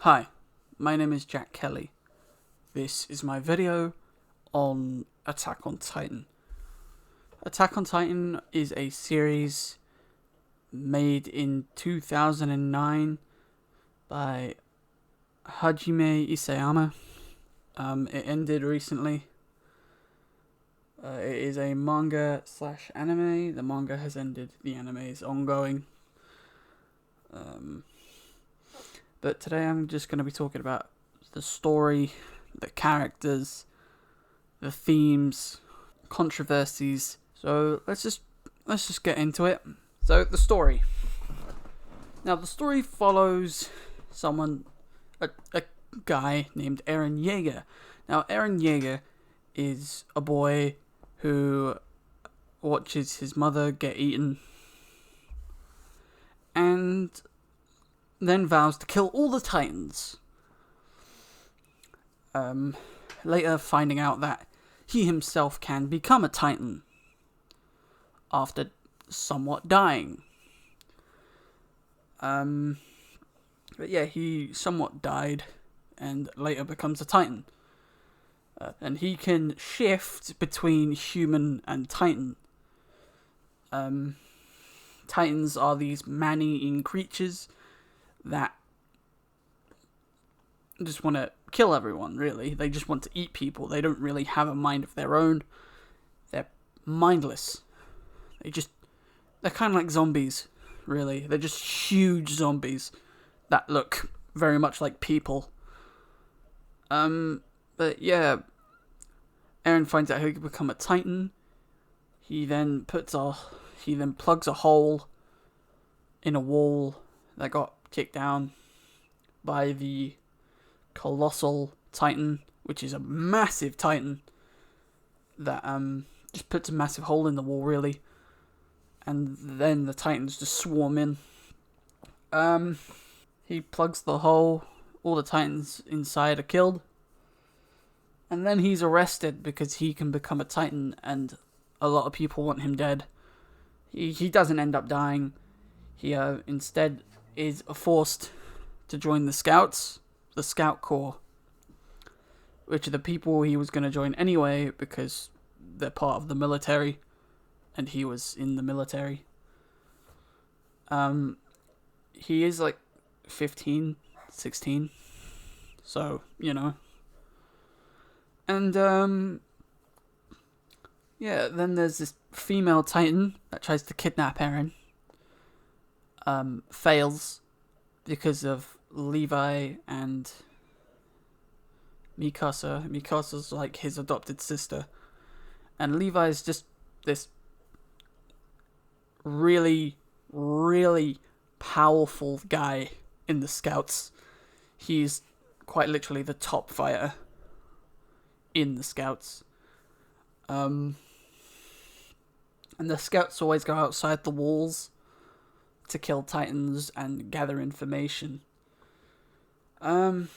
Hi, my name is Jack Kelly. This is my video on Attack on Titan. Attack on Titan is a series made in 2009 by Hajime Isayama. It ended recently. It is a manga slash anime. The manga has ended, the anime is ongoing. But today I'm just going to be talking about the story, the characters, the themes, controversies. So let's just get into it. So the story. Now the story follows a guy named Eren Yeager. Now Eren Yeager is a boy who watches his mother get eaten and then vows to kill all the Titans. Later finding out that he himself can become a Titan after somewhat dying. But yeah, he somewhat died and later becomes a Titan. And he can shift between human and Titan. Titans are these man-eating creatures that just want to kill everyone, really. They just want to eat people. They don't really have a mind of their own. They're mindless. They're kind of like zombies, really. They're just huge zombies that look very much like people. But yeah, Eren finds out he can become a Titan. He then plugs a hole in a wall that got kicked down by the Colossal Titan, which is a massive Titan that just puts a massive hole in the wall, really. And then the Titans just swarm in. He plugs the hole, all the Titans inside are killed. And then he's arrested because he can become a Titan and a lot of people want him dead. He doesn't end up dying. He instead is forced to join the Scouts, the Scout Corps, which are the people he was going to join anyway because they're part of the military and he was in the military. He is like 15, 16, so, you know. And, yeah, then there's this female Titan that tries to kidnap Eren. Fails because of Levi and Mikasa. Mikasa's like his adopted sister. And Levi's just this really, really powerful guy in the Scouts. He's quite literally the top fighter in the Scouts. And the Scouts always go outside the walls to kill Titans and gather information. And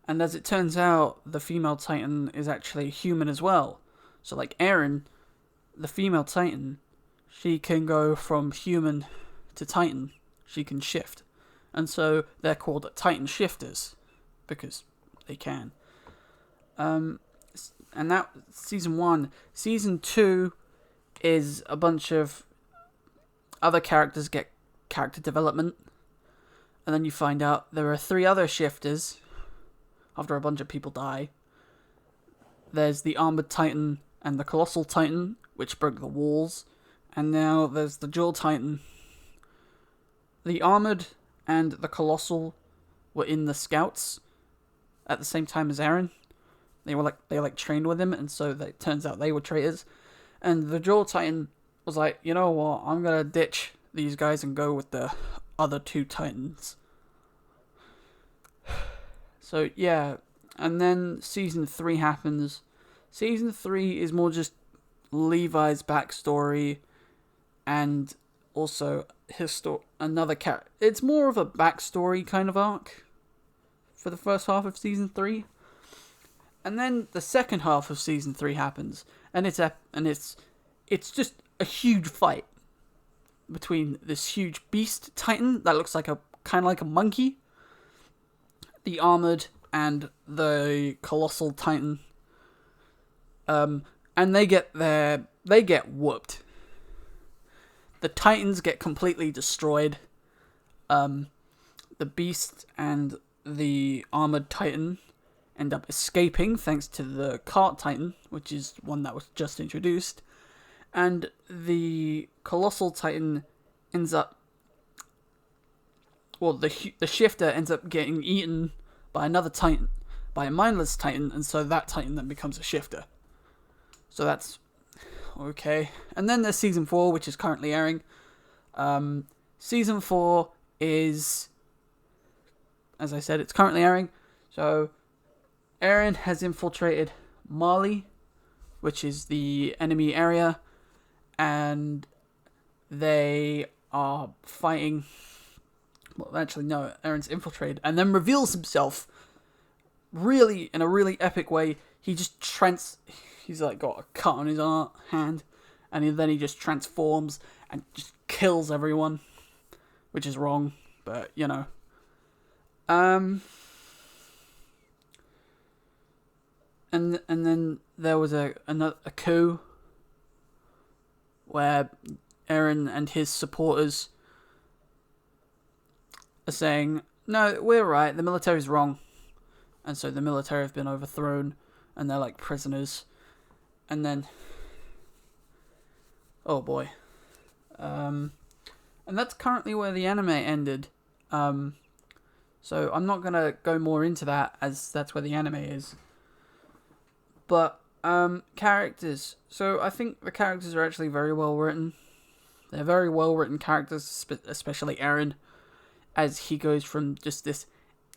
as it turns out, the female Titan is actually human as well. So like Eren, the female Titan, she can go from human to Titan. She can shift. And so they're called Titan shifters because they can. And that season 1. Season 2 is a bunch of other characters get character development. And then you find out there are 3 other shifters after a bunch of people die. There's the Armored Titan and the Colossal Titan, which broke the walls. And now there's the Dual Titan. The Armored and the Colossal were in the Scouts at the same time as Eren. They trained with him, and so it turns out they were traitors. And the Dual Titan was like, you know what, I'm gonna ditch these guys and go with the other 2 Titans. So yeah, and then season 3 happens. Season 3 is more just Levi's backstory and also another character. It's more of a backstory kind of arc for the first half of season 3. And then the second half of season 3 happens, and it's just a huge fight between this huge beast Titan that looks like kind of like a monkey the Armored and the Colossal Titan. And they get whooped. The Titans get completely destroyed. The Beast and the Armored Titan end up escaping thanks to the Cart Titan, which is one that was just introduced. And the Colossal Titan ends up... Well, the Shifter ends up getting eaten by another Titan, by a mindless Titan, and so that Titan then becomes a Shifter. So that's okay. And then there's Season 4, which is currently airing. Season 4 is... As I said, it's currently airing. So, Eren has infiltrated Mali, which is the enemy area, and they are fighting... Well, actually, no, Eren's infiltrated, and then reveals himself really, in a really epic way. He just he's like got a cut on his hand, and then he just transforms and just kills everyone, which is wrong, but, you know. And then there was a coup where Eren and his supporters are saying, no, we're right, the military's wrong. And so the military have been overthrown, and they're like prisoners. And then... Oh boy. And that's currently where the anime ended. So I'm not going to go more into that, as that's where the anime is. But, characters. So I think the characters are actually very well written. They're very well written characters, especially Eren, as he goes from just this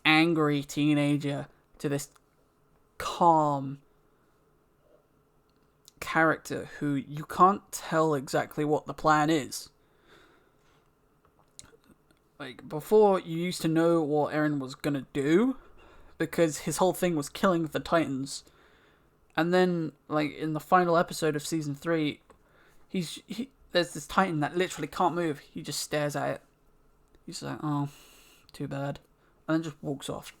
angry teenager to this calm character who you can't tell exactly what the plan is. Like, before, you used to know what Eren was gonna do, because his whole thing was killing the Titans. And then, like, in the final episode of Season 3, there's this Titan that literally can't move. He just stares at it. He's like, oh, too bad. And then just walks off.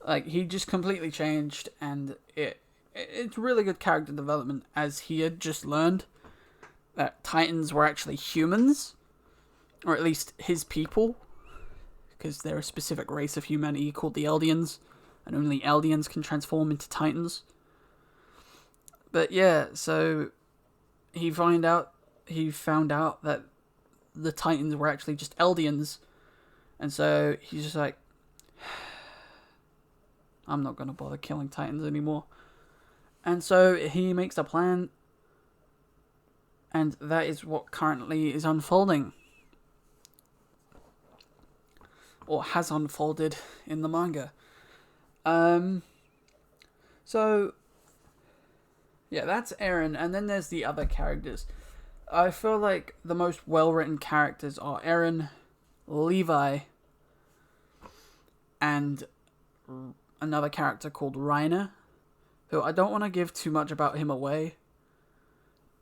Like, he just completely changed, and it's really good character development, as he had just learned that Titans were actually humans, or at least his people, because they're a specific race of humanity called the Eldians, and only Eldians can transform into Titans. But yeah, so he found out that the Titans were actually just Eldians, and so he's just like, I'm not going to bother killing Titans anymore. And so he makes a plan, and that is what currently is unfolding. Or has unfolded in the manga. So, yeah, that's Eren, and then there's the other characters. I feel like the most well-written characters are Eren, Levi, and another character called Reiner, who I don't want to give too much about him away,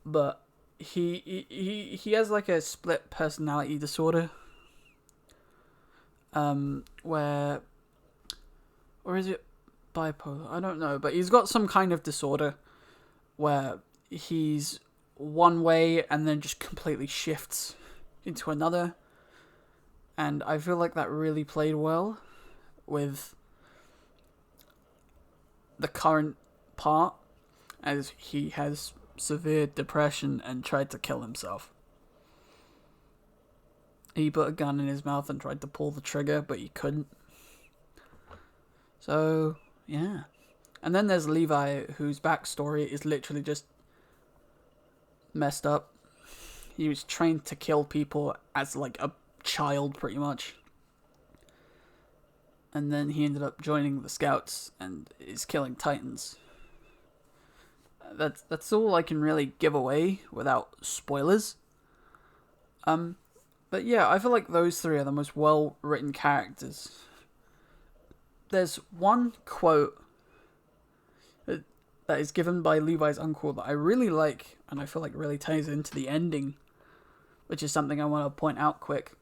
but he has like a split personality disorder, or is it bipolar? I don't know, but he's got some kind of disorder where he's one way and then just completely shifts into another, and I feel like that really played well with the current part, as he has severe depression and tried to kill himself. He put a gun in his mouth and tried to pull the trigger, but he couldn't. So, yeah. And then there's Levi, whose backstory is literally just messed up. He was trained to kill people as like a child, pretty much. And then he ended up joining the Scouts and is killing Titans. That's all I can really give away without spoilers. But yeah, I feel like those three are the most well-written characters. There's one quote that is given by Levi's uncle that I really like, and I feel like really ties into the ending, which is something I want to point out quick.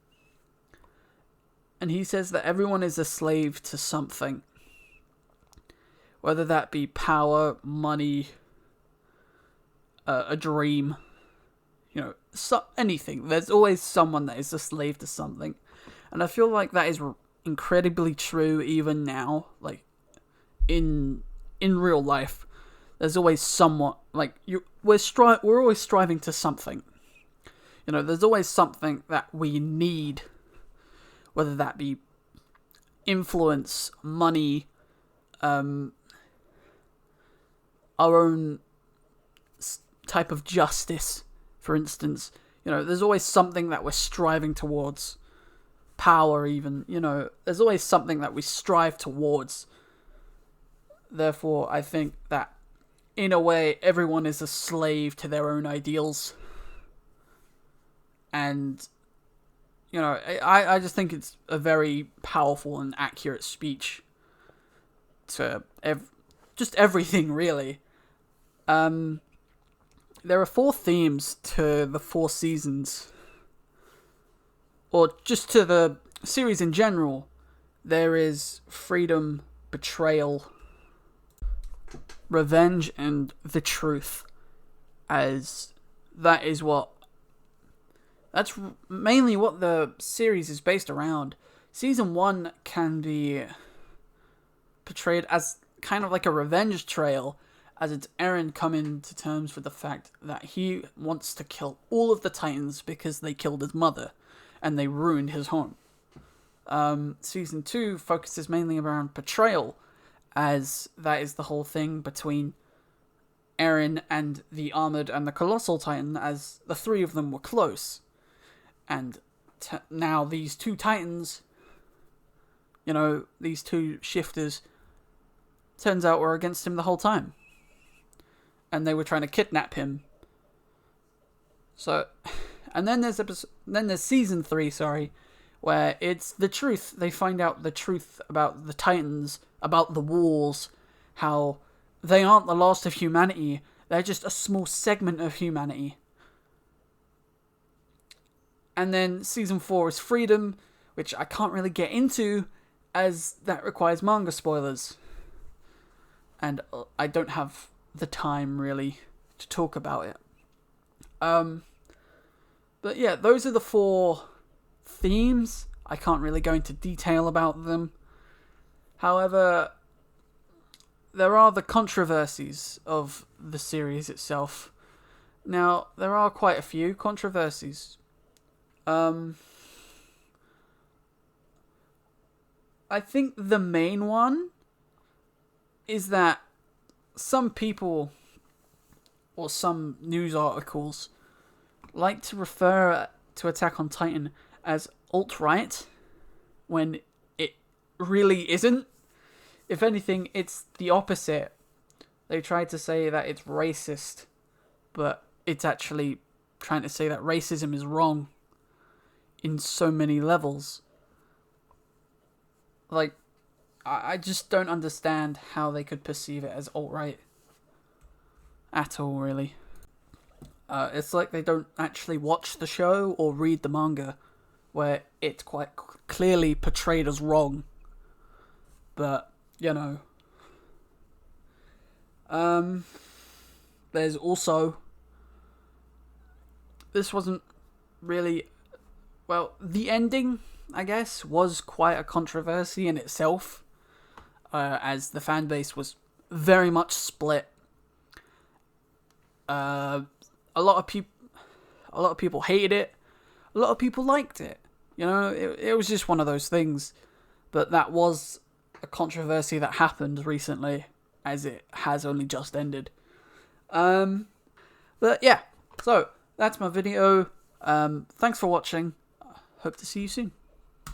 And he says that everyone is a slave to something. Whether that be power, money, a dream, anything. There's always someone that is a slave to something. And I feel like that is incredibly true even now. Like, in real life, there's always someone, like, we're always striving to something. There's always something that we need. Whether that be influence, money, our own type of justice, for instance. There's always something that we're striving towards. Power, even. There's always something that we strive towards. Therefore, I think that, in a way, everyone is a slave to their own ideals. And I just think it's a very powerful and accurate speech to just everything, really. There are 4 themes to the 4 seasons, or just to the series in general. There is freedom, betrayal, revenge, and the truth, as that's mainly what the series is based around. Season 1 can be portrayed as kind of like a revenge trail, as it's Eren coming to terms with the fact that he wants to kill all of the Titans because they killed his mother and they ruined his home. Season 2 focuses mainly around betrayal, as that is the whole thing between Eren and the Armored and the Colossal Titan, as the 3 of them were close. And now these 2 Titans, these 2 shifters, turns out were against him the whole time. And they were trying to kidnap him. So, and then there's season 3, where it's the truth. They find out the truth about the Titans, about the walls, how they aren't the last of humanity. They're just a small segment of humanity. And then season 4 is freedom, which I can't really get into, as that requires manga spoilers. And I don't have the time, really, to talk about it. But yeah, those are the 4 themes. I can't really go into detail about them. However, there are the controversies of the series itself. Now, there are quite a few controversies. I think the main one is that some people, or some news articles, like to refer to Attack on Titan as alt-right, when it really isn't. If anything, it's the opposite. They try to say that it's racist, but it's actually trying to say that racism is wrong in so many levels. Like, I just don't understand how they could perceive it as alt-right at all, really. It's like they don't actually watch the show or read the manga, where it's quite clearly portrayed as wrong. But, there's also, this wasn't really, well, the ending, I guess, was quite a controversy in itself, as the fan base was very much split. A lot of people hated it. A lot of people liked it. It was just one of those things. But that was a controversy that happened recently, as it has only just ended. But yeah, so that's my video. Thanks for watching. Hope to see you soon.